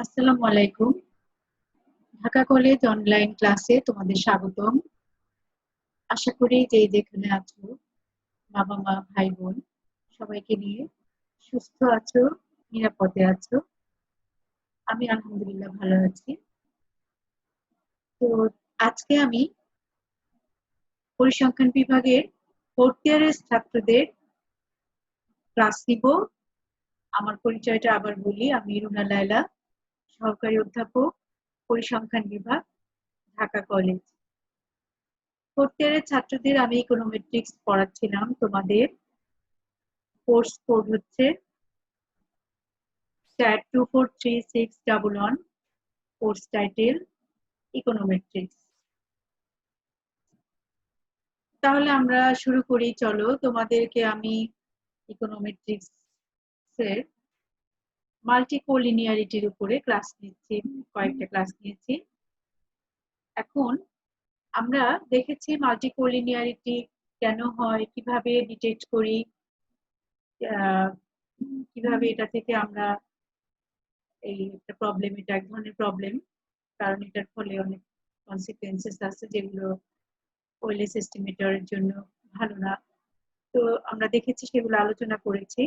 আসসালামু আলাইকুম। Dhaka college online ক্লাসে তোমাদের স্বাগতম। আশা করি যে যেখানে আছো, বাবা-মা, ভাই-বোন সবাইকে নিয়ে সুস্থ আছো, নিরাপদে আছো। আমি আলহামদুলিল্লাহ ভালো আছি। তো আজকে আমি পরিসংখ্যান বিভাগের 4th ইয়ারের ছাত্রদের ক্লাস নিব। আমার পরিচয়টা আবার বলি, আমি রুনা লায়লা, সহকারী অধ্যাপক, পরিসংখ্যান বিভাগ, ঢাকা কলেজ। 4th ইয়ারের ছাত্রদের আমি ইকোনোমেট্রিক্স পড়াচ্ছিলাম তোমাদের। কোর্স কোড হচ্ছে স্যাট 243611, কোর্স টাইটেল ইকোনোমেট্রিক্স। তাহলে আমরা শুরু করি, চলো। তোমাদেরকে আমি ইকোনোমেট্রিক্স এর মাল্টিকোলিনিয়ারিটির উপরে ক্লাস নিচ্ছি, কয়েকটা ক্লাস নিয়েছি। এখন আমরা দেখেছি মাল্টিকোলিনিয়ারিটি কেন হয়, কিভাবে ডিটেক্ট করি, কিভাবে এটা থেকে আমরা এই একটা প্রবলেম, এটা এক ধরনের প্রবলেম, কারণ এটার ফলে অনেক কনসিকুয়েন্সেস আছে যেগুলো ওয়েলেস এস্টিমেটরের জন্য ভালো না। তো আমরা দেখেছি, সেগুলো আলোচনা করেছি।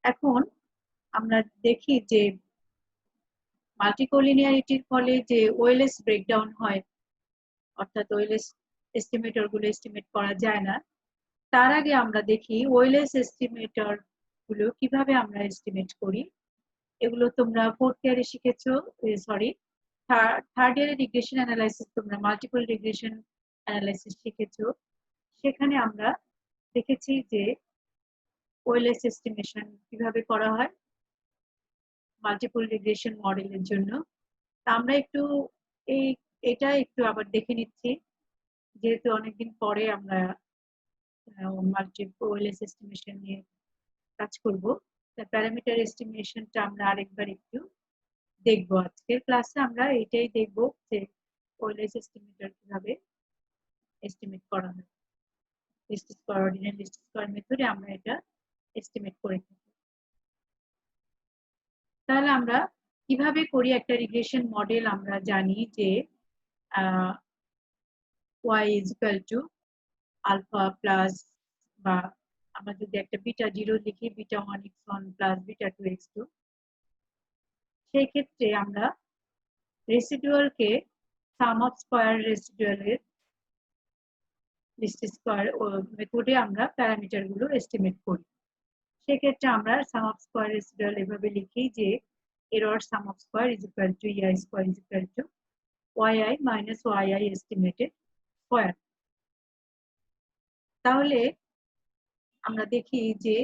এখন আমরা দেখি যে মাল্টিকোলিনিয়ারিটির ফলে যে ওয়েলেস ব্রেকডাউন হয়, অর্থাৎ ওয়েলেস এস্টিমেটর গুলো এস্টিমেট করা যায় না, তার আগে আমরা দেখি ওয়েলেস এস্টিমেটর গুলো কিভাবে আমরা এস্টিমেট করি। এগুলো তোমরা 4th ইয়ারে শিখেছো, সরি, থার্ড ইয়ারে রিগ্রেশন অ্যানালাইসিস, তোমরা মাল্টিপল রিগ্রেশন অ্যানালাইসিস শিখেছো। সেখানে আমরা দেখেছি যে ওয়েলেস এস্টিমেশন কিভাবে করা হয় মাল্টিপল রিগ্রেশন মডেলের জন্য। আমরা একটু এই এটা একটু আবার দেখে নিচ্ছি, যেহেতু অনেকদিন পরে আমরা মাল্টিপল ওয়েলেস এস্টিমেশন নিয়ে কাজ করব। প্যারামিটার এস্টিমেশনটা আমরা আরেকবার একটু দেখবো। আজকের ক্লাসে আমরা এটাই দেখবো যে ওয়েলেস এস্টিমেটর কিভাবে এস্টিমেট করা হয়। Least square, ordinary least square মেথডে আমরা এটা এস্টিমেট করে থাকি। তাহলে আমরা কিভাবে করি, একটা রিগ্রেশন মডেল আমরা জানি যে y is equal to alpha plus, বা আমরা যদি একটা বিটা 0 লিখি, beta 1x1 plus beta 2x2, সেই ক্ষেত্রে আমরা রেসিডুয়ালকে সাম অফ স্কয়ার রেসিডুয়ালের লিস্ট স্কয়ার মেথডে আমরা প্যারামিটার গুলো এস্টিমেট করি। সেক্ষেত্রে আমরা সাম অফ স্কয়ার রেসিডুয়াল এভাবে লিখি যে error sum of square is equal to ei square is equal to yi minus yi estimated square. তাহলে আমরা দেখি যে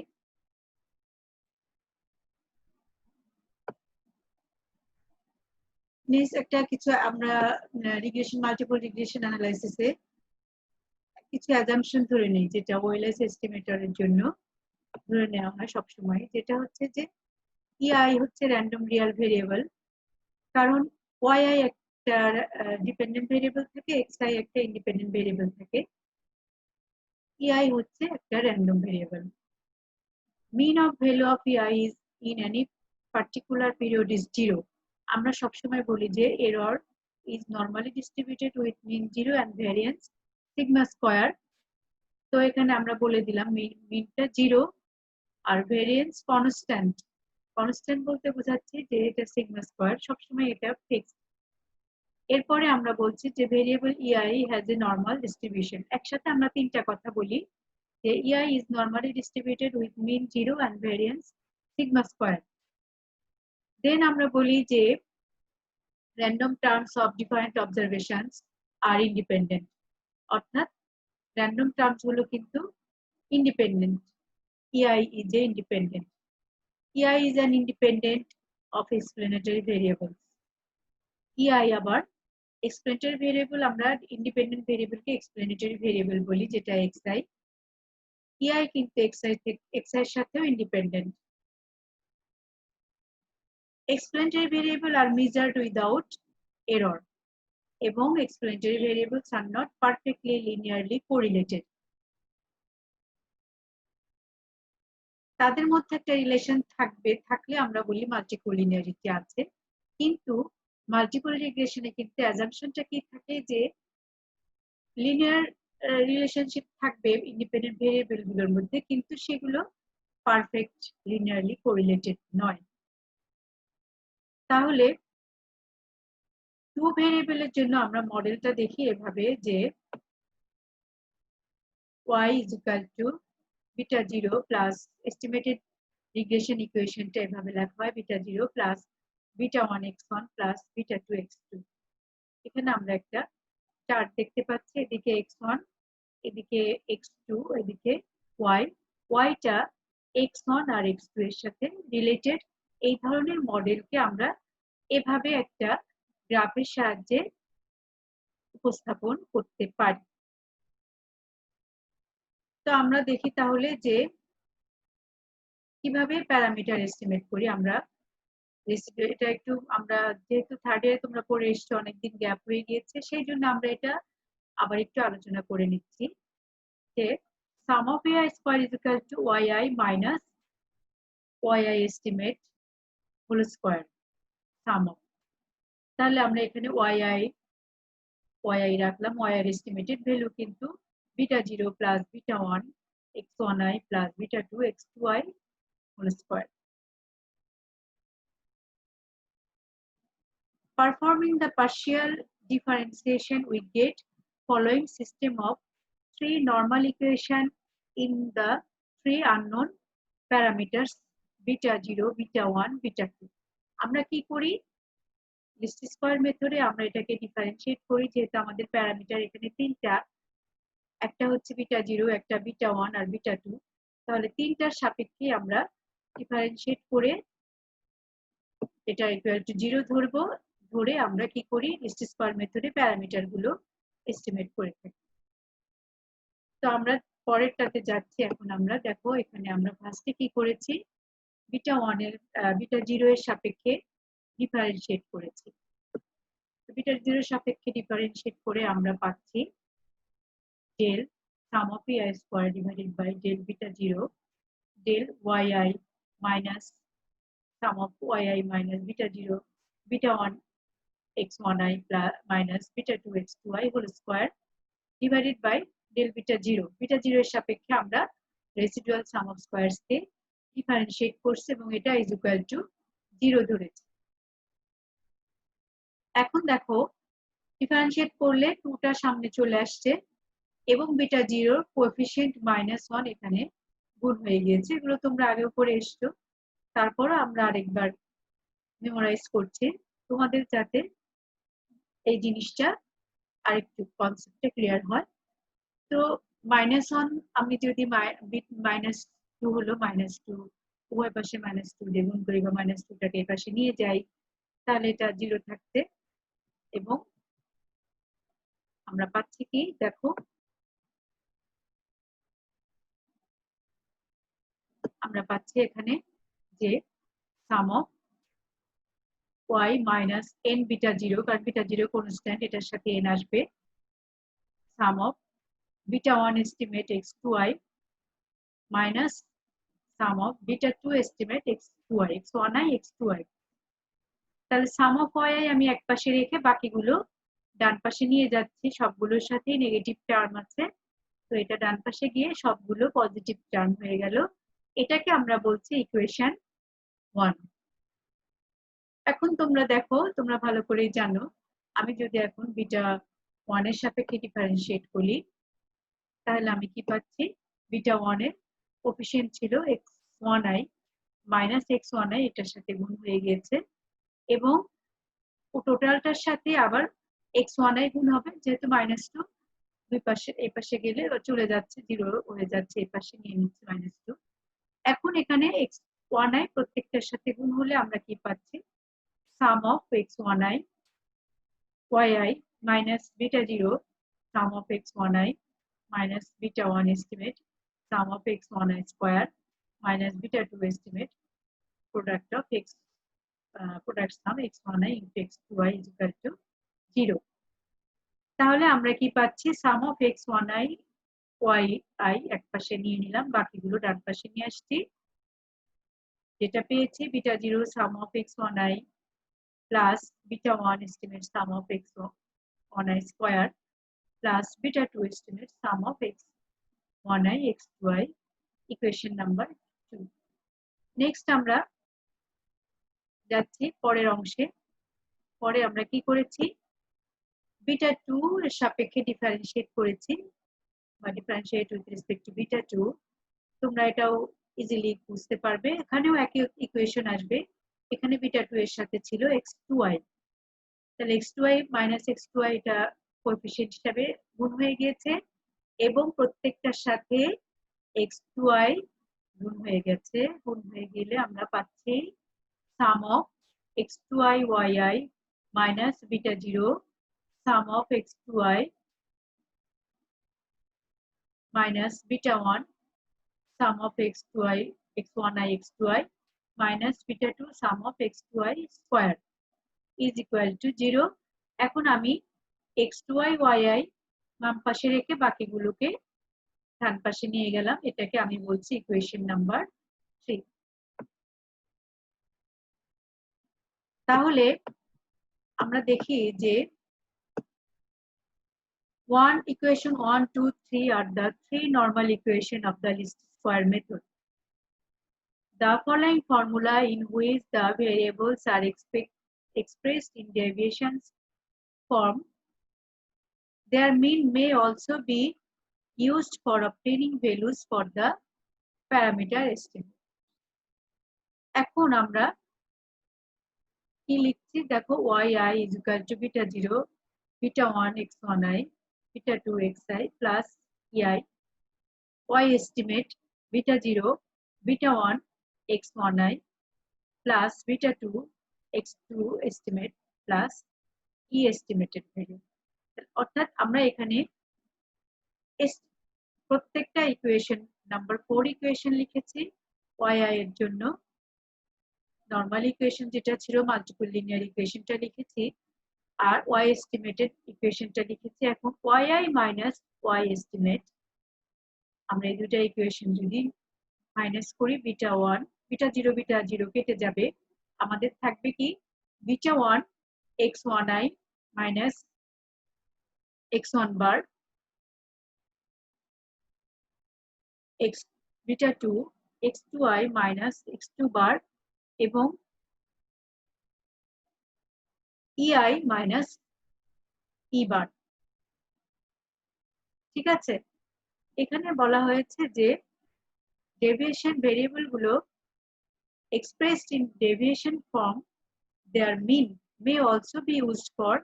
নেক্সট একটা কিছু আমরা রিগ্রেশন, মাল্টিপল রিগ্রেশন অ্যানালাইসিসে কিছু অ্যাজাম্পশন ধরে নেই, যেটা ওয়েলেস এস্টিমেটরের জন্য ধরে নেওয়া হয় সবসময়, যেটা হচ্ছে যে ei হচ্ছে র্যান্ডম রিয়াল ভেরিয়েবল, কারণ yi একটা ডিপেন্ডেন্ট ভেরিয়েবল থাকে, xi একটা ইন্ডিপেন্ডেন্ট ভেরিয়েবল থাকে, ei হচ্ছে একটা random variable. mean of value of ei is in any particular period is 0. আমরা সবসময় বলি যে error is normally distributed with mean 0 and variance sigma square. তো এখানে আমরা বলে দিলাম মিনটা 0 আর ভেরিয়েন্স কনস্ট্যান্ট। কনস্ট্যান্ট বলতে বোঝাচ্ছি যে এটা সিগমা স্কয়ার, সবসময় এটা ফিক্সড। এরপরে আমরা বলছি যে variable ei has a normal distribution। একসাথে আমরা তিনটা কথা বলি যে ei is normally distributed with mean 0 and variance sigma square. দেন আমরা বলি যে random terms of different observations are independent, অর্থাৎ random terms গুলো কিন্তু independent. ei is a independent. ei is an independent of explanatory variables. ei আবার explanatory variable, আমরা independent variable কে explanatory variable বলি, যেটা xi। ei কিন্তু xi এর সাথেও independent. explanatory variable are measured without error এবং explanatory variables are not perfectly linearly correlated. তাদের মধ্যে একটা রিলেশন থাকলে আমরা বলি মাল্টিকোলিনিয়ারিটি আছে। কিন্তু মাল্টিপল রিগ্রেশনে কিন্তু অ্যাজাম্পশনটা কি থাকে যে লিনিয়ার রিলেশনশিপ থাকবে ইন্ডিপেন্ডেন্ট ভেরিয়েবল গুলোর মধ্যে, কিন্তু সেগুলো পারফেক্ট লিনিয়ারলি কোরিলেটেড নয়। তাহলে টু ভেরিয়েবলের জন্য আমরা মডেলটা দেখি এভাবে যে y is equal to beta 0 plus estimated regression equationটা এভাবে লেখা হয় beta 0 plus beta 1 x1 plus beta 2 x2। এখানে আমরা একটা চার্ট দেখতে পাচ্ছি, এদিকে x1, এদিকে x2, এদিকে y। টা x1 আর x2 এর সাথে রিলেটেড। এই ধরনের মডেলকে আমরা এভাবে একটা গ্রাফের সাহায্যে উপস্থাপন করতে পারি। তো আমরা দেখি তাহলে যে কিভাবে প্যারামিটার এস্টিমেট করি আমরা। এটা একটু আমরা যেহেতু থার্ড ইয়ারে তোমরা পড়ে এসছো, অনেকদিন গ্যাপ হয়ে গিয়েছে, সেই জন্য আমরা এটা আবার একটু আলোচনা করে নিচ্ছি যে sum of ai square is equal to yi minus yi estimate whole square sum of। তাহলে আমরা এখানে yi রাখলাম, yi এর এস্টিমেটেড ভ্যালু কিন্তু beta 0 plus beta 1 x1i plus beta 2 x2i whole square। Performing the partial differentiation, we get following system of three normal equation in the three unknown parameters beta 0, beta 1, beta 2। আমরা কি করি, list square মেথডে আমরা এটাকে differentiate করি, যেহেতু আমাদের parameter এখানে তিনটা, একটা হচ্ছে বিটা 0, একটা বিটা 1 আর বিটা 2। তাহলে তিনটার সাপেক্ষে আমরা ডিফারেন্সিয়েট করে এটা ইকুয়াল টু 0 ধরবো, ধরে আমরা কি করি লিস্ট স্কয়ার মেথডে প্যারামিটার গুলো এস্টিমেট করে থাকি। তো আমরা পরেরটাতে যাচ্ছি। এখন আমরা দেখো এখানে আমরা ফার্স্টে কি করেছি, বিটা 1 এর বিটা 0 এর সাপেক্ষে ডিফারেন্সিয়েট করেছি। বিটা 0 এর সাপেক্ষে ডিফারেন্সিয়েট করে আমরা পাচ্ছি del sum of ai square divided by del beta 0 del yi minus sum of yi minus beta 0 beta 1 x1i plus minus beta 2 x2i whole square divided by del beta 0। beta 0 এর সাপেক্ষে আমরা residual sum of squares কে differentiate করছি এবং এটা is equal two 0 ধরেছি। এখন দেখো ডিফারেন্সিয়েট করলে 2টা সামনে চলে আসছে এবং বিটা 0 কোএফিসিয়েন্ট -1 এখানে গুণ হয়ে গিয়েছে। এগুলো তোমরা আগেও করে এসছো, তারপর আমরা আরেকবার মেমোরাইজ করছি তোমাদের যাতে এই জিনিসটা আরেকটু কনসেপ্টটা ক্লিয়ার হয়। তো -1 আমি যদি -2 হলো -2 উভয় পাশে -2 দিয়ে গুণ করি বা -2টাকে এই পাশে নিয়ে যাই, তাহলে এটা 0 থাকছে এবং আমরা পাচ্ছি কি দেখো, আমরা পাচ্ছি এখানে যে sum of y minus n beta 0, কারণ beta 0 কনস্ট্যান্ট, এটার সাথে n আসবে, সাম of beta 1 estimate x2i minus sum of beta 2 estimate x2i x1i x2i। তাহলে সাম অফ yi আমি এক পাশে রেখে বাকিগুলো ডান পাশে নিয়ে যাচ্ছি, সবগুলোর সাথেই নেগেটিভ টার্ম আছে, তো এটা ডান পাশে গিয়ে সবগুলো পজিটিভ টার্ম হয়ে গেল। এটাকে আমরা বলছি ইকুয়েশন 1। এখন তোমরা দেখো, তোমরা ভালো করেই জানো, আমি যদি এখন বিটা 1 এর সাপেক্ষে ডিফারেন্সিয়েট করি, তাহলে আমি কি পাচ্ছি, বিটা 1 এর কোএফিসিয়েন্ট ছিল x1i মাইনাস x1i, এটার সাথে গুণ হয়ে গিয়েছে এবং টোটালটার সাথে আবার x1i গুণ হবে, যেহেতু -2 দুই পাশে এই পাশে গেলে চলে যাচ্ছে, 0 হয়ে যাচ্ছে, এই পাশে নিয়ে নিচ্ছি -2। এখন এখানে x1i প্রত্যেকটার সাথে গুণ হলে আমরা কি পাচ্ছি, sum of x1i yi minus beta 0 sum of x1i minus beta 1 estimate sum of x1i square minus beta 2 estimate product of product sum x1i into x2i is equal to 0। তাহলে আমরা কি পাচ্ছি, sum of x1i yi এক পাশে নিয়ে নিলাম, বাকিগুলো ডান পাশে নিয়ে আসছি, যেটা পেয়েছি beta 0 sum of x1i plus beta 1 estimate sum of x1i square plus beta 2 estimate sum of x1i x2i equation number 2. Next আমরা যাচ্ছি পরের অংশে। পরে আমরা কি করেছি, বিটা 2 এর সাপেক্ষে ডিফারেন্সিয়েট করেছি বা differentiate with respect to beta 2। তোমরা এটাও ইজিলি বুঝতে পারবে, এখানেও একই ইকুয়েশন আসবে। এখানে বিটা 2 এর সাথে ছিল x2i, তাহলে x2i মাইনাস x2i এটা কোএফিশিয়েন্ট হিসাবে গুণ হয়ে গিয়েছে এবং প্রত্যেকটার সাথে x2i গুণ হয়ে গেছে। গুণ হয়ে গেলে আমরা পাচ্ছি sum of x2i yi minus beta 0 sum of x2i minus beta 1 sum of x2i x1i x2i minus beta 2 sum of x2i square is equal to 0. এখন আমি x2i yi বাম পাশে রেখে বাকিগুলোকে ডান পাশে নিয়ে গেলাম, এটাকে আমি বলছি ইকুয়েশন নাম্বার 3। তাহলে আমরা দেখি যে equation 1, 2, 3 are the three normal equation of the least square method. The following formula in which the variables are expressed in deviations form, their mean may also be used for obtaining values for the parameter estimate. এখন আমরা কি লিখছি দেখো, yi is equal to beta 0 beta 1 x1i beta 2 xi plus ei y estimate beta 0 beta 1 x1i plus beta 2 x2 estimate plus e estimated value। অর্থাৎ আমরা এখানে প্রত্যেকটা equation number 4 equation লিখেছি। yi এর জন্য নরমাল ইকুয়েশন যেটা ছিল মাল্টিপল লিনিয়ার ইকুয়েশনটা লিখেছি আর y এস্টিমেটেড ইকুয়েশনটা লিখেছি। এখন yi মাইনাস y এস্টিমেট, আমরা এই দুটো ইকুয়েশন যদি মাইনাস করি বিটা 1 বিটা 0 বিটা 0 কেটে যাবে, আমাদের থাকবে কি বিটা 1 x1i মাইনাস x1 বার x beta 2 x2i minus x2 বার এবং ei মাইনাস e বার। ঠিক আছে, এখানে বলা হয়েছে যে ডেভিয়েশন ভেরিয়েবল গুলো expressed in deviation form, their mean may also be used for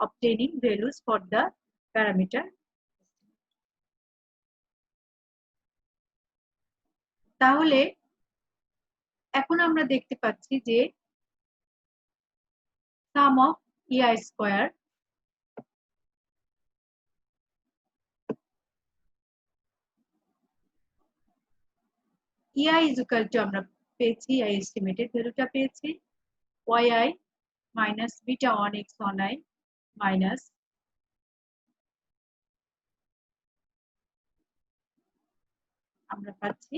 obtaining values for the parameter। তাহলে এখন আমরা দেখতে পাচ্ছি যে sum of ei square ei is equal to আমরা পেয়েছি ei এস্টিমেটেড ভ্যালুটা পেয়েছি yi minus beta 1 x1i minus আমরা পাচ্ছি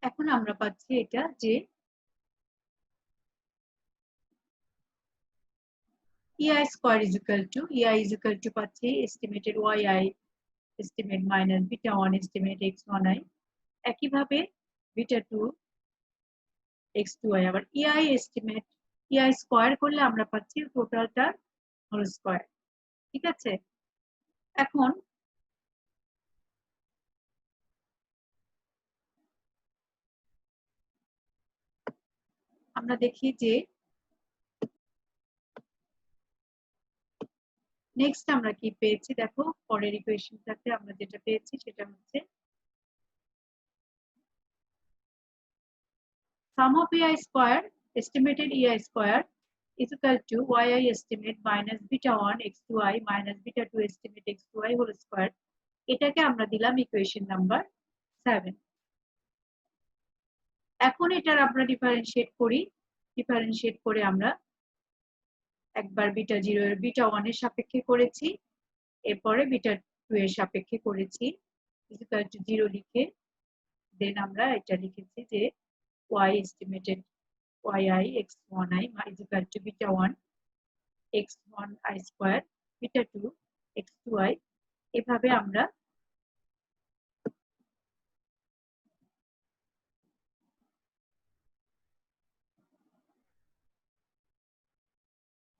এখন আমরা পাচ্ছি এটা যে ei square is equal to ei is equal to পাচ্ছি estimated yi estimate minus beta 1 estimate x1i, একইভাবে beta 2 x2i আবার ei estimate ei স্কয়ার করলে আমরা পাচ্ছি টোটালটা হোল স্কয়ার। ঠিক আছে, এখন আমরা দেখি যে নেক্সট আমরা কি পেয়েছি। দেখো পরের ইকুয়েশনটাতে আমরা যেটা পেয়েছি সেটা হচ্ছে sum of ei square estimated ei square is equal to yi estimate minus beta 1 x2i minus beta 2 estimate x2i whole square এটাকে আমরা দিলাম ইকুয়েশন নাম্বার 7। এখন এটার আমরা ডিফারেন্সিয়েট করি। ডিফারেন্সিয়েট করে আমরা একবার বিটা 0 এর বিটা 1 এর সাপেক্ষে করেছি, এরপরে বিটা 2 এর সাপেক্ষে করেছি, ইকুয়াল টু 0 লিখে দেন আমরা এটা লিখেছি যে y estimated yi x1i is equal to beta 1 x1i square beta 2 x2i। এভাবে আমরা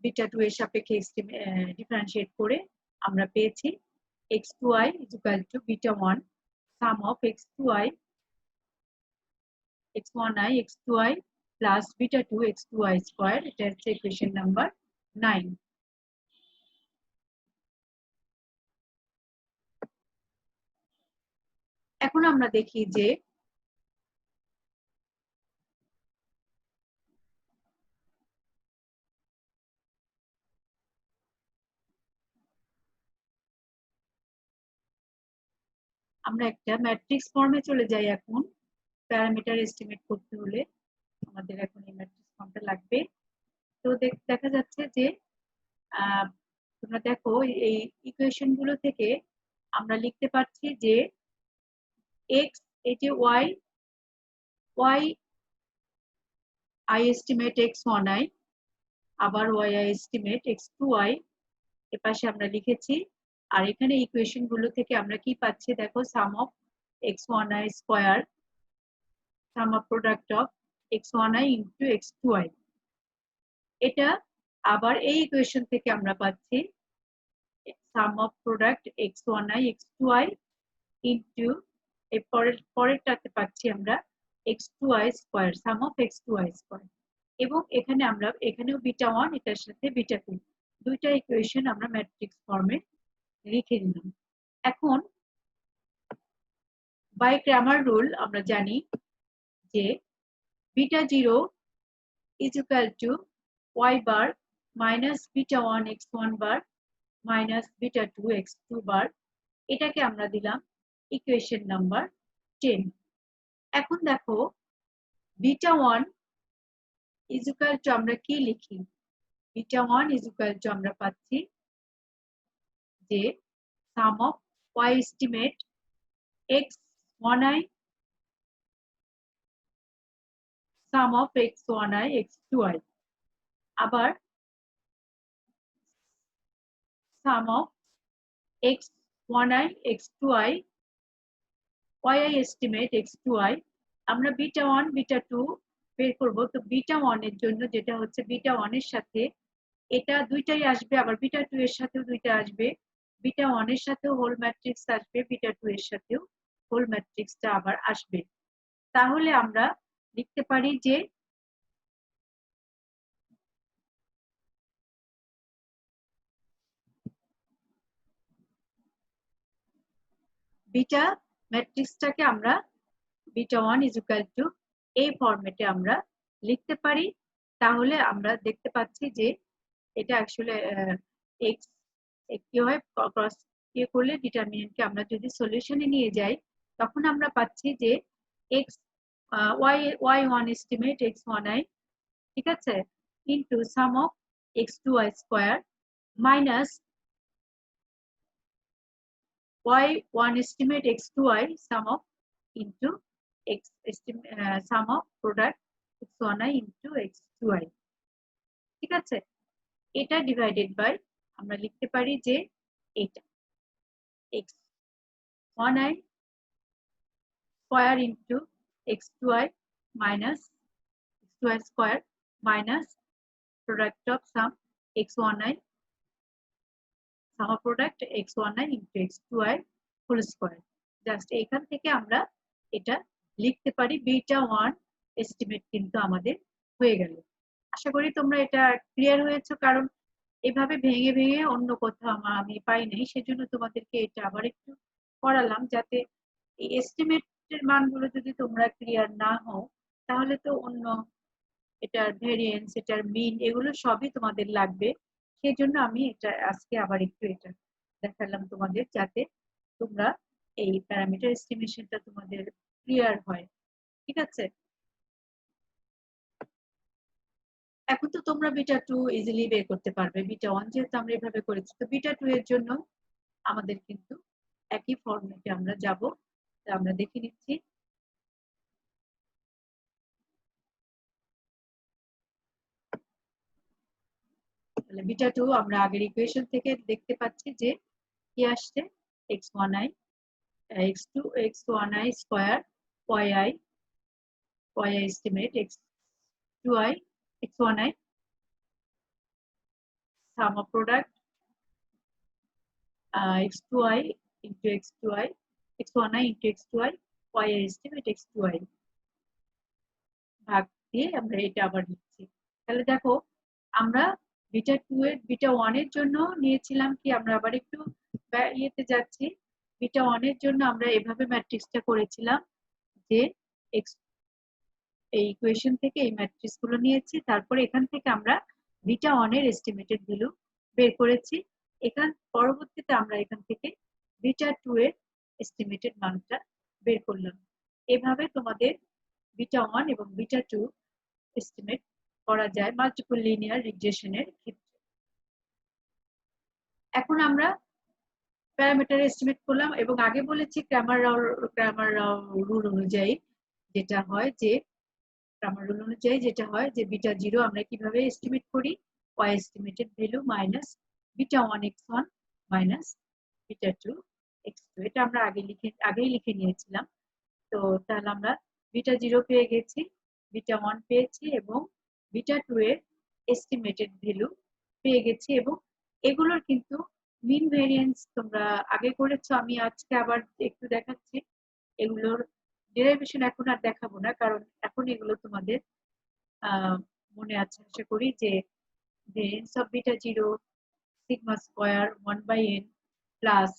বিটা 2 এর সাপেক্ষে ডিফারেন্সিয়েট করে আমরা পেয়েছি x2i is equal to beta 1 sum of x2i x1i x2i plus beta 2 x2i square। এটা হচ্ছে ইকুয়েশন নাম্বার 9। এখন আমরা দেখি যে আমরা একটা ম্যাট্রিক্স ফর্মে চলে যাই। এখন প্যারামিটার এস্টিমেট করতে হলে আমাদের এখন এই ম্যাট্রিক্স ফর্মটা লাগবে। তো দেখা যাচ্ছে যে তোমরা দেখো এই ইকুয়েশন গুলো থেকে আমরা লিখতে পারছি যে x এই যে y i estimate x1i আবার y i estimate x2i এপাশে আমরা লিখেছি। আর এখানে ইকুয়েশন গুলো থেকে আমরা কি পাচ্ছি দেখো sum of x1i square sum of product of x1i into x2i। এটা আবার এই ইকুয়েশন থেকে আমরা পাচ্ছি সাম of product x1i x2i into এর পরেরটাতে পাচ্ছি আমরা x2i square sum of x2i square. এবং এখানে আমরা এখানেও বিটা 1 এটার সাথে বিটা 2 দুইটা ইকুয়েশন আমরা ম্যাট্রিক্স ফর্মে লিখে নিলাম। এখন বাই ক্রামার রুল আমরা জানি যে beta 0 is equal to y bar minus beta 1 x1 bar minus beta 2 x2 bar। এটাকে আমরা দিলাম ইকুয়েশন নাম্বার 10। এখন দেখো বিটা 1 is equal to আমরা কি লিখি, বিটা 1 is equal to আমরা পাচ্ছি যে sum of y estimate x1i sum of x1i x2i আবার সাম of x1i x2i yi estimate x2i। আমরা বিটা 1 বিটা 2 বের করব। তো বিটা 1 এর জন্য যেটা হচ্ছে বিটা 1 এর সাথে এটা দুইটাই আসবে, আবার বিটা 2 এর সাথেও দুইটা আসবে, বিটা 1 এর সাথেও হোল ম্যাট্রিক্স আসবে, বিটা 2 এর সাথেও হোল ম্যাট্রিক্সটা আবার আসবে। তাহলে আমরা লিখতে পারি যে বিটা ম্যাট্রিক্সটাকে আমরা বিটা 1 is equal to এই ফরম্যাটে আমরা লিখতে পারি। তাহলে আমরা দেখতে পাচ্ছি যে এটা আসলে x কি হয় ক্রস করলে ডিটারমিনেন্টকে আমরা যদি সলিউশনে নিয়ে যাই তখন আমরা পাচ্ছি যে x y1 estimate x1i ঠিক আছে into some of x2i square minus y1 estimate x2i sum of into x sum of product x1i into x2i ঠিক আছে। এটা ডিভাইডেড বাই আমরা লিখতে পারি যে এটা x1i square into x2i minus x2i square minus product of sum x1i sum of product x1i into x2i whole square. Just এখান থেকে আমরা এটা লিখতে পারি বিটা 1 এস্টিমেট কিন্তু আমাদের হয়ে গেল। আশা করি তোমরা এটা ক্লিয়ার হয়েছে, কারণ এভাবে ভেঙে ভেঙে অন্য কোথাও আমি পাই নাই, সেজন্য তোমাদেরকে এটা আবার একটু করালাম যাতে এই এস্টিমেটের মানগুলো যদি তোমরা ক্লিয়ার না হও তাহলে তো অন্য এটার ভেরিয়েন্স এটার মিন এগুলো সবই তোমাদের লাগবে। সেজন্য আমি এটা আজকে আবার একটু এটা দেখালাম তোমাদের যাতে তোমরা এই প্যারামিটার এস্টিমেশনটা তোমাদের ক্লিয়ার হয়। ঠিক আছে, এখন তো তোমরা বিটা 2 ইজিলি বের করতে পারবে। বিটা 1 যেহেতু আমরা এভাবে করেছি, তো বিটা 2 এর জন্য আমাদের কিন্তু একই ফর্মেটে আমরা যাব। আমরা দেখে নিচ্ছি। তাহলে বিটা 2 আমরা আগের ইকুয়েশন থেকে দেখতে পাচ্ছি যে কি আসছে, x1i x2 x1i square yi estimate x2i x1i sum of product x2i into x2i x1i into x2i y estimate x2i ভাগ দিয়ে আমরা এটা আবার লিখছি। তাহলে দেখো আমরা বিটা 2 এর বিটা 1 এর জন্য নিয়েছিলাম কি, আমরা আবার একটু ইয়েতে যাচ্ছি। বিটা 1 এর জন্য আমরা এভাবে ম্যাট্রিক্সটা করেছিলাম যে x এই ইকুয়েশন থেকে এই ম্যাট্রিক্স গুলো নিয়েছি, তারপরে এখান থেকে আমরা বিটা 1 এর এস্টিমেটেড ভ্যালু বের করেছি। এখান পরবর্তীতে আমরা এখান থেকে বিটা 2 এর এস্টিমেটেড মানটা বের করলাম। এভাবে তোমাদের বিটা 1 এবং বিটা 2 এস্টিমেট করা যায় মাল্টিপল লিনিয়ার রিগ্রেশনের ক্ষেত্রে। এখন আমরা প্যারামিটার এস্টিমেট করলাম এবং আগে বলেছি ক্র্যামার রাও রুল অনুযায়ী যেটা হয় যে বিটা 0 আমরা কিভাবে এস্টিমেট করি, y estimated value minus beta 1 x1 minus beta 2 x2। এটা আমরা আগেই লিখে নিয়েছিলাম। তো তাহলে আমরা বিটা 0 পেয়ে গেছি, বিটা 1 পেয়েছি এবং বিটা 2 এর এস্টিমেটেড ভ্যালু পেয়ে গেছি। এবং এগুলোর কিন্তু মিন ভেরিয়েন্স তোমরা আগে করেছো, আমি আজকে আবার একটু দেখাচ্ছি। এগুলোর ডেরিভেশন এখন আর দেখাবো না, কারণ এখন এগুলো তোমাদের মনে আছে আশা করি, যে variance of beta 0 sigma square 1 by n plus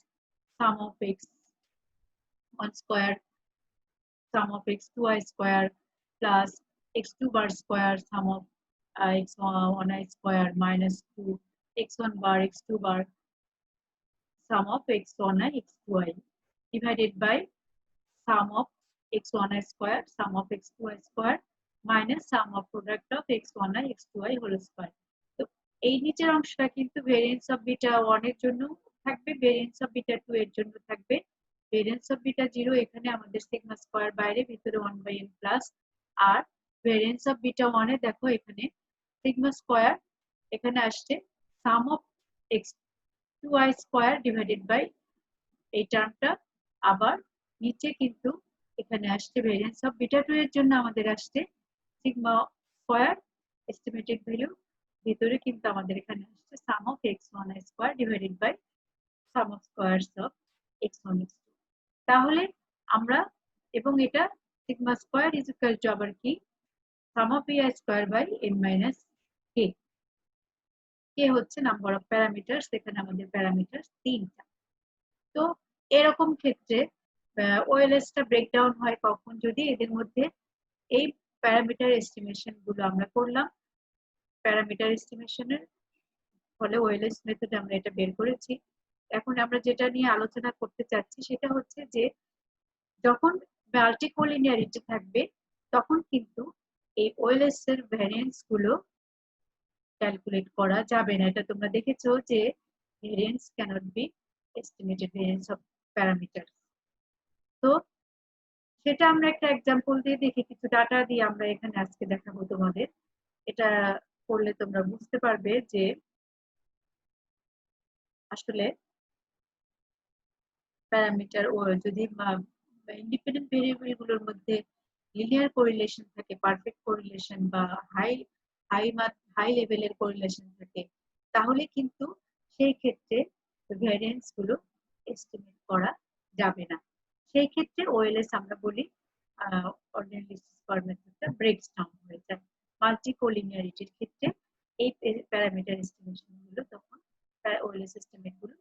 sum of x1 square sum of x2i square plus x2 bar square sum of x1i square minus 2 x1 bar x2 bar sum of x1i x2i divided by sum of x1i square sum of x2i square minus sum of product of x1i x2i whole square। তো এই নিচের অংশটা কিন্তু variance of beta 1 এর জন্য থাকবে, variance of beta 2 এর জন্য থাকবে। ভেরিয়েন্স অফ বিটা 0 এখানে আমাদের সিগমা স্কয়ার বাইরে, ভিতরে 1 বাই n প্লাস। আর ভেরিয়েন্স অফ বিটা 1 এ দেখো এখানে সিগমা স্কয়ার এখানে আসছে sum of x2i square divided by এই টার্মটা। আবার নিচে কিন্তু এখানে আসছে ভেরিয়েন্স অফ বিটা 2 এর জন্য আমাদের আসছে সিগমা স্কয়ার এস্টিমেটেড ভ্যালু, ভিতরে কিন্তু আমাদের এখানে আসছে sum of x1i square divided by sum of squares of x1 x2। তাহলে আমরা, এবং এটা sigma square is equal to আবার কি, sum of ai square by n minus k। K হচ্ছে নাম্বার অফ প্যারামিটারস, এখানে আমাদের প্যারামিটারস 3টা। তো এরকম ক্ষেত্রে ওএলএসটা ব্রেকডাউন হয় কখন, যদি এদের মধ্যে এই প্যারামিটার এস্টিমেশন গুলো আমরা করলাম। প্যারামিটার এস্টিমেশনের ফলে ওএলএস মেথডে আমরা এটা বের করেছি। এখন আমরা যেটা নিয়ে আলোচনা করতে চাচ্ছি সেটা হচ্ছে যে যখন মাল্টিকোলিনিয়ারিটি থাকবে তখন কিন্তু এই ওএলএস এর ভ্যারিয়েন্স গুলো ক্যালকুলেট করা যাবে না। এটা তোমরা দেখেছো যে variance cannot be estimated, variance of parameter. তো সেটা আমরা একটা এক্সাম্পল দিয়ে দেখি, কিছু ডাটা দিয়ে আমরা এখানে আজকে দেখাবো তোমাদের। এটা করলে তোমরা বুঝতে পারবে যে আসলে প্যারামিটার ও যদি ইন্ডিপেন্ডেন্ট ভেরিয়েবল গুলোর মধ্যে লিনিয়ার কোরিলেশন থাকে, পারফেক্ট কোরিলেশন বা হাই হাই হাই লেভেলের কোরিলেশন থাকে, তাহলে কিন্তু সেই ক্ষেত্রে ভ্যারিয়েন্স গুলো এস্টিমেট করা যাবে না। সেই ক্ষেত্রে ওএলএস আমরা বলি অর্ডিনারি স্কয়ার মেথডটা ব্রেকস ডাউন হয়ে যায়। মাল্টিকোলিনিয়ারিটির ক্ষেত্রে এই প্যারামিটার এস্টিমেশন গুলো তখন ওএলএস এস্টিমেট গুলো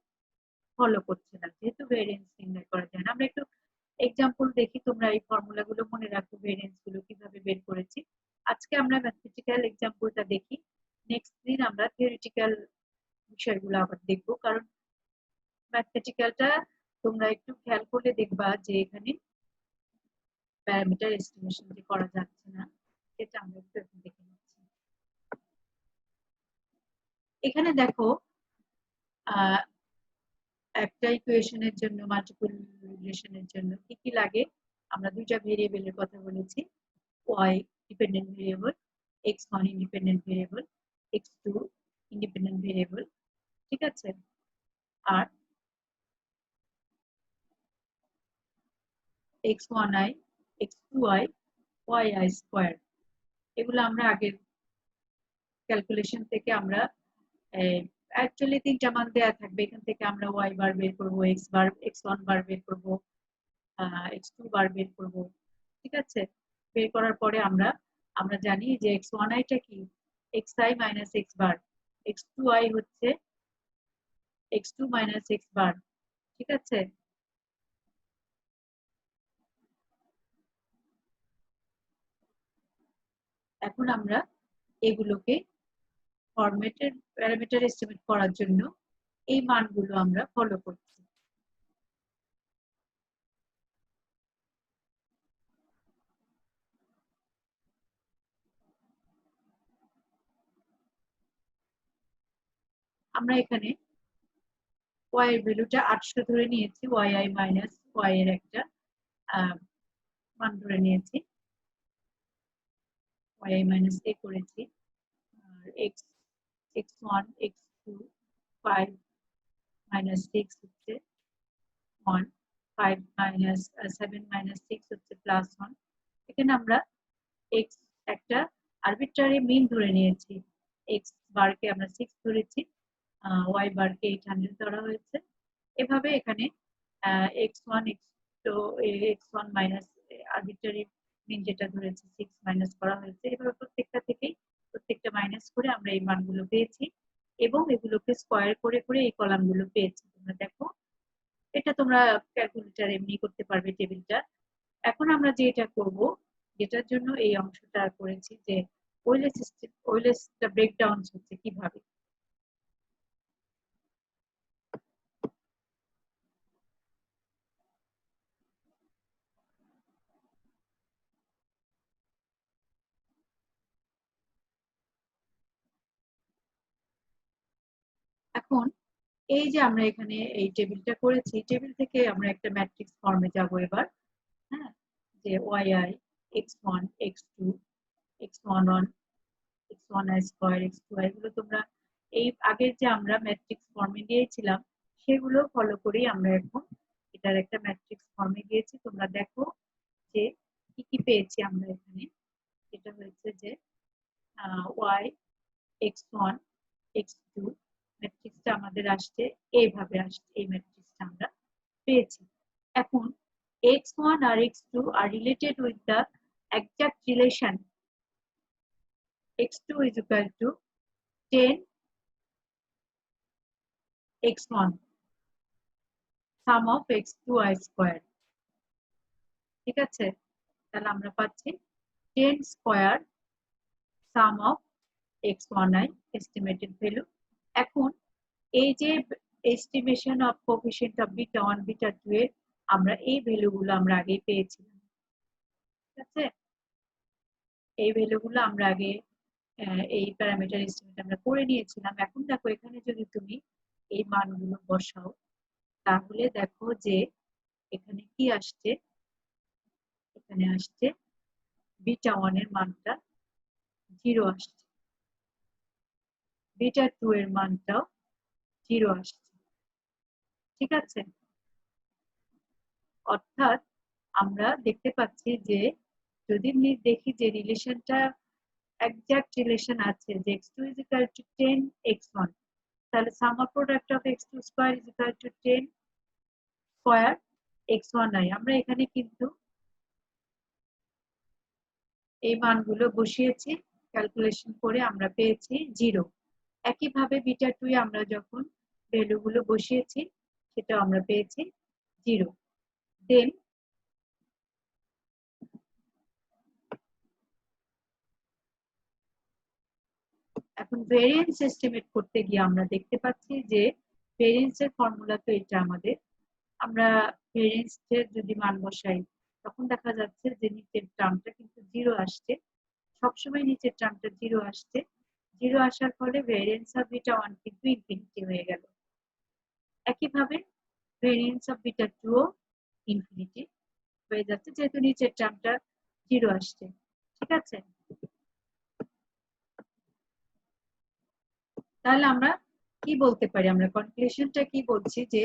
ফলো করছে না, যেহেতু ভেরিয়েন্স নির্ণয় করা যায় না। আমরা একটু এক্সাম্পল দেখি, তোমরা এই ফর্মুলা গুলো মনে রাখো, ভেরিয়েন্স গুলো কিভাবে বের করেছি। আজকে আমরা ম্যাথমেটিক্যাল এক্সাম্পলটা দেখি, নেক্সট দিন আমরা থিওরিটিক্যাল বিষয়গুলো আবার দেখবো, কারণ ম্যাথমেটিক্যালটা তোমরা একটু খেয়াল করলে দেখবা যে এখানে প্যারামিটার এস্টিমেশন যে করা যাচ্ছে না, এটা আমরা একটু এখন দেখে নিচ্ছি। এখানে দেখো একটা ইকুয়েশনের জন্য, মাল্টিপল রিগ্রেশনের জন্য কি কি লাগে। আমরা দুইটা ভেরিয়েবলের কথা বলেছি, y dependent variable, x1 independent variable, x2 independent variable, ঠিক আছে। আর x1i, x2i, yi স্কয়ার, এগুলো আমরা আগের ক্যালকুলেশন থেকে আমরা অ্যাকচুয়ালি তিনটা মান দেয়া থাকবে, এখান থেকে আমরা y বার বের করব, x1 বার বের করব, x2 বার বের করব, ঠিক আছে। বের করার পরে আমরা জানি যে x1i টা কি, xi মাইনাস x বার, x2i হচ্ছে x2 মাইনাস x বার, ঠিক আছে। এখন আমরা এগুলোকে ফরম্যাটের প্যারামিটার এস্টিমেট করার জন্য এই মানগুলো আমরা ফলো করছি। আমরা এখানে y এর ভ্যালুটা 800 ধরে নিয়েছি, yi মাইনাস y এর একটা মান ধরে নিয়েছি, yi মাইনাস a করেছি। আর x1 x2 5 মাইনাস 6 হচ্ছে 1, 5 মাইনাস 7 মাইনাস 6 হচ্ছে প্লাস 1। এখানে আমরা x একটা আরবিট্রারি মিন ধরে নিয়েছি, x বারকে আমরা 6 ধরেছি, y বারকে 800 ধরা হয়েছে। এভাবে এখানে x1 x1 মাইনাস আরবিট্রারি মিন যেটা ধরেছি 6 মাইনাস করা হয়েছে। এভাবে প্রত্যেকটা মাইনাস করে আমরা এই মানগুলো পেয়েছি এবং এগুলোকে স্কয়ার করে করে এই কলামগুলো পেয়েছি। তোমরা দেখো, এটা তোমরা ক্যালকুলেটর এমনি করতে পারবে টেবিলটা। এখন আমরা যেটা করব, যেটার জন্য এই অংশটা করেছি, যে ওয়েলেসটা ব্রেকডাউন হচ্ছে কিভাবে। এখন এই যে আমরা এখানে এই টেবিলটা করেছি, টেবিল থেকে আমরা একটা ম্যাট্রিক্স ফর্মে যাব এবার। হ্যাঁ, যে yi x1 x2 x11 x1i square x2i, এগুলো তোমরা এই আগের যে আমরা ম্যাট্রিক্স ফর্মে দিয়েছিলাম সেগুলো ফলো করেই আমরা এখন এটার একটা ম্যাট্রিক্স ফর্মে দিয়েছি। তোমরা দেখো যে কি কি পেয়েছি আমরা এখানে। এটা হয়েছে যে y x1 x2 ম্যাট্রিক্সটা আমাদের আসছে, এইভাবে আসছে, এই ম্যাট্রিক্সটা আমরা পেয়েছি। এখন x1 R x2 are related with the exact relation x2 is equal to 10 x1 sum of x2i square, ঠিক আছে। তাহলে আমরা পাচ্ছি 10 square sum of x1i estimated value. এখন এই যে estimation of coefficient of beta 1 beta 2 এর আমরা এই ভ্যালুগুলো আমরা আগে পেয়েছিলাম, ঠিক আছে। এই ভ্যালুগুলো আমরা আগে এই প্যারামিটার এস্টিমেট আমরা করে নিয়েছিলাম। এখন দেখো এখানে যদি তুমি এই মানগুলো বসাও তাহলে দেখো যে এখানে কি আসছে, এখানে আসছে বিটা 1 এর মানটা 0 আসছে, বিটা 2 এর মানটাও 0 আসছে, ঠিক আছে। অর্থাৎ আমরা দেখতে পাচ্ছি যে যদি দেখি যে রিলেশনটা এক্সাক্ট রিলেশন আছে যে x2 is equal to 10 x1, তাহলে sum of product of x2 square is equal to 10 square x1i। আমরা এখানে কিন্তু এই মানগুলো বসিয়েছি, ক্যালকুলেশন করে আমরা পেয়েছি 0। একইভাবে বিটা 2 এ আমরা যখন ভ্যালুগুলো বসিয়েছি সেটাও আমরা পেয়েছি 0। দেন এখন ভেরিয়েন্স এস্টিমেট করতে গিয়ে আমরা দেখতে পাচ্ছি যে ভেরিয়েন্সের ফর্মুলা তো এটা আমাদের আমরা ভেরিয়েন্স এর যদি মান বসাই তখন দেখা যাচ্ছে যে নিচের টার্মটা কিন্তু 0 আসছে, সবসময় নিচের টার্মটা 0 আসছে। 0 আসার ফলে ভেরিয়েন্স অফ বিটা 1 কিন্তু ইনফিনিটি হয়ে গেল। একইভাবে ভেরিয়েন্স অফ বিটা 2 ও ইনফিনিটি হয়ে যাচ্ছে যেহেতু নিচের টার্মটা 0 আসছে। ঠিক আছে, তাহলে আমরা কি বলতে পারি, আমরা কনক্লুশনটা কি বলছি যে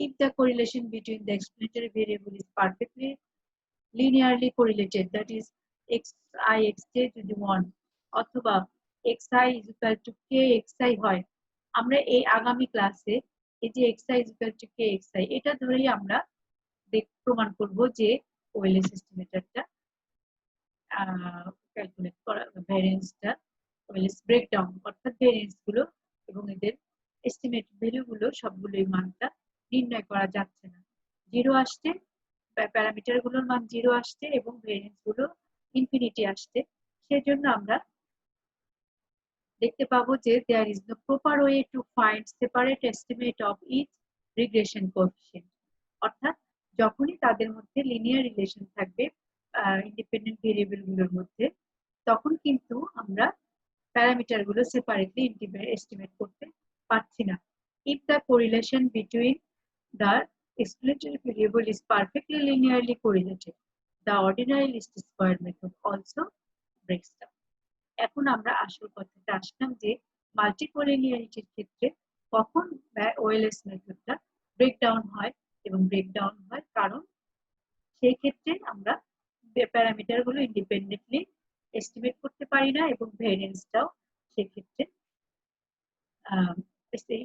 if the correlation between the explanatory variable is perfectly linearly correlated, that is xi xj যদি 1 অথবা xi is equal to kxi হয়, আমরা এই আগামী ক্লাসে এই যে xi is equal to kxi এটা ধরেই আমরা প্রমাণ করব যে ওএলএস এস্টিমেটরটা ক্যালকুলেট করা ভ্যারিয়েন্সটা ওএলএস ব্রেকডাউন অর্থাৎ ভ্যারিয়েন্স গুলো এবং এদের এস্টিমেট ভ্যালু গুলো সবগুলোই মানটা নির্ণয় করা যাচ্ছে না। 0 আসছে, প্যারামিটার গুলোর মান 0 আসছে এবং ভ্যারিয়েন্স গুলো ইনফিনিটি আসছে। সেজন্য আমরা দেখতে পাবো যে there is no proper way to find separate estimate of each regression coefficient, অর্থাৎ যখনই তাদের মধ্যে লিনিয়ার রিলেশন থাকবে ইন্ডিপেন্ডেন্ট ভেরিয়েবল গুলোর মধ্যে, তখন কিন্তু আমরা প্যারামিটার গুলো সেপারেটলি এস্টিমেট করতে পারছি না। If the correlation between the explanatory variable is perfectly linearly correlated, the ordinary least square method also breaks down. এখন আমরা আসল কথাটা আসলাম যে মাল্টিকোলিনিয়ারিটির ক্ষেত্রে কখন ওএলএস মেথডটা ব্রেকডাউন হয়, এবং ব্রেকডাউন হয় কারণ সেই ক্ষেত্রে আমরা প্যারামিটার গুলো ইন্ডিপেন্ডেন্টলি এস্টিমেট করতে পারি না এবং ভেরিয়েন্সটাও সেই ক্ষেত্রে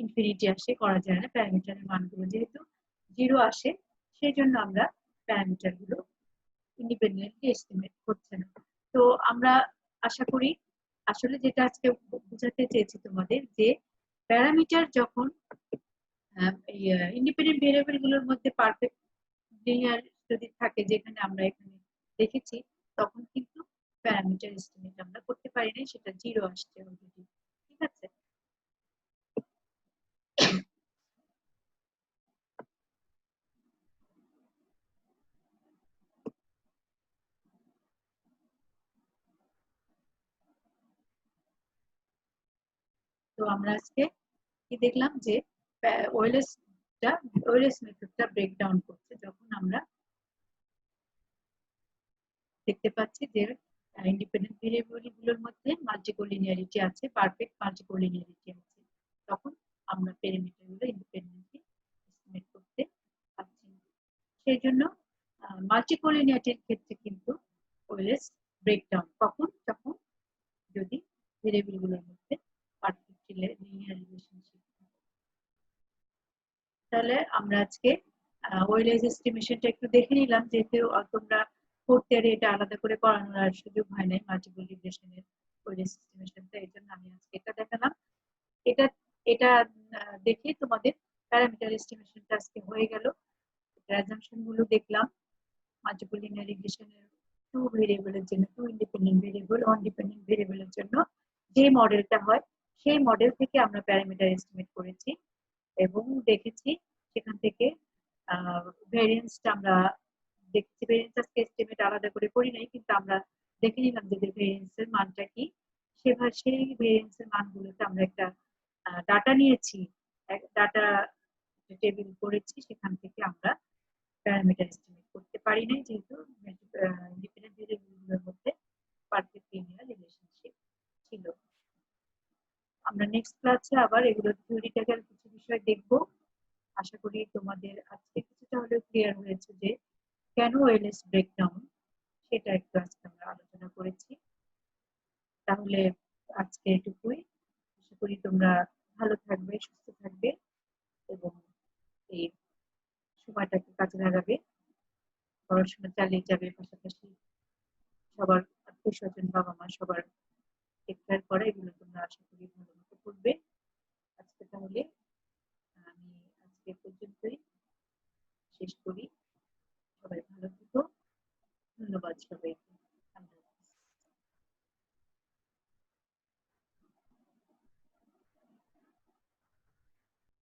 ইনফিনিটি আসে, করা যায় না। প্যারামিটারের মানগুলো যেহেতু 0 আসে সেই জন্য আমরা প্যারামিটার গুলো ইন্ডিপেন্ডেন্টলি এস্টিমেট করছে না। তো আমরা আশা করি আসলে যেটা আজকে বোঝাতে চেয়েছি তোমাদের যে প্যারামিটার যখন ইন্ডিপেন্ডেন্ট ভেরিয়েবল গুলোর মধ্যে পারফেক্ট লিনিয়ার যদি থাকে যেখানে আমরা এখানে দেখেছি, তখন কিন্তু প্যারামিটার এস্টিমেট আমরা করতে পারি না, সেটা 0 আসছে অলরেডি। ঠিক আছে, তো আমরা আজকে কি দেখলাম যে ওএলএস মেথডটা ব্রেকডাউন করছে যখন আমরা দেখতে পাচ্ছি যে ইন্ডিপেন্ডেন্ট ভেরিয়েবল গুলোর মধ্যে মাল্টিকোলিনিয়ারিটি আছে, পারফেক্ট মাল্টিকোলিনিয়ারিটি আছে, তখন আমরা প্যারামিটার গুলো ইন্ডিপেন্ডেন্টলি এস্টিমেট করতে পারছি না। সেই জন্য মাল্টিকোলিনিয়ারিটির ক্ষেত্রে কিন্তু ওএলএস ব্রেকডাউন কখন, যখন যদি ভেরিয়েবল গুলোর মধ্যে পারফেক্ট লিনিয়ার রিলেশনশিপ থাকে। তাহলে আমরা আজকে ওএলএস এস্টিমেশনটা একটু দেখে নিলাম, যেহেতু তোমরা ফোর্থ ইয়ারে এটা আলাদা করে করানোর আর সুযোগ হয় নাই মাল্টিপল রিগ্রেশনের ওএলএস এস্টিমেশনটা, এই জন্য আমি আজকে এটা দেখালাম। এটা এটা দেখে তোমাদের প্যারামিটার এস্টিমেশনটা আজকে হয়ে গেল। অ্যাজাম্পশন গুলো দেখলাম মাল্টিপল লিনিয়ার রিগ্রেশনের 2 ভেরিয়েবলের জন্য, 2 ইন্ডিপেন্ডেন্ট ভেরিয়েবল, 1 ডিপেন্ডেন্ট ভেরিয়েবলের জন্য যে মডেলটা হয় সেই মডেল থেকে আমরা প্যারামিটার এস্টিমেট করেছি এবং দেখেছি সেখান থেকে ভেরিয়েন্সটা আমরা দেখছি। ভেরিয়েন্স আজকে এস্টিমেট আলাদা করে করি নাই, কিন্তু আমরা দেখে নিলাম যে ভেরিয়েন্সের মানটা কি। সেভাবে সেই ভেরিয়েন্সের মানগুলোতে আমরা একটা ডাটা নিয়েছি, ডাটা টেবিল করেছি, সেখান থেকে আমরা প্যারামিটার এস্টিমেট করতে পারি নাই যেহেতু ইন্ডিপেন্ডেন্ট ভেরিয়েবলগুলোর মধ্যে পারফেক্ট লিনিয়ার রিলেশনশিপ ছিল। আমরা নেক্সট ক্লাসে আবার এগুলো থিওরিটিক্যাল কিছু বিষয় দেখব। আশা করি তোমাদের আজকে কিছুটা হলেও ক্লিয়ার হয়েছে যে কেন ওএলএস ব্রেকডাউন, সেটা একটু আজকে আমরা আলোচনা করেছি। তাহলে আজকে এটুকুই, আশা করি তোমরা ভালো থাকবে, সুস্থ থাকবে এবং এই সময়টাকে কাজে লাগাবে, পড়াশোনা চালিয়ে যাবে, পাশাপাশি সবার আত্মীয় স্বজন, বাবা মা সবার টেক কেয়ার করা, এগুলো তোমরা আশা করি ভালো মতো করবে। আজকে তাহলে আমি আজকে পর্যন্তই শেষ করি। সবাই ভালো থেকো, ধন্যবাদ সবাইকে।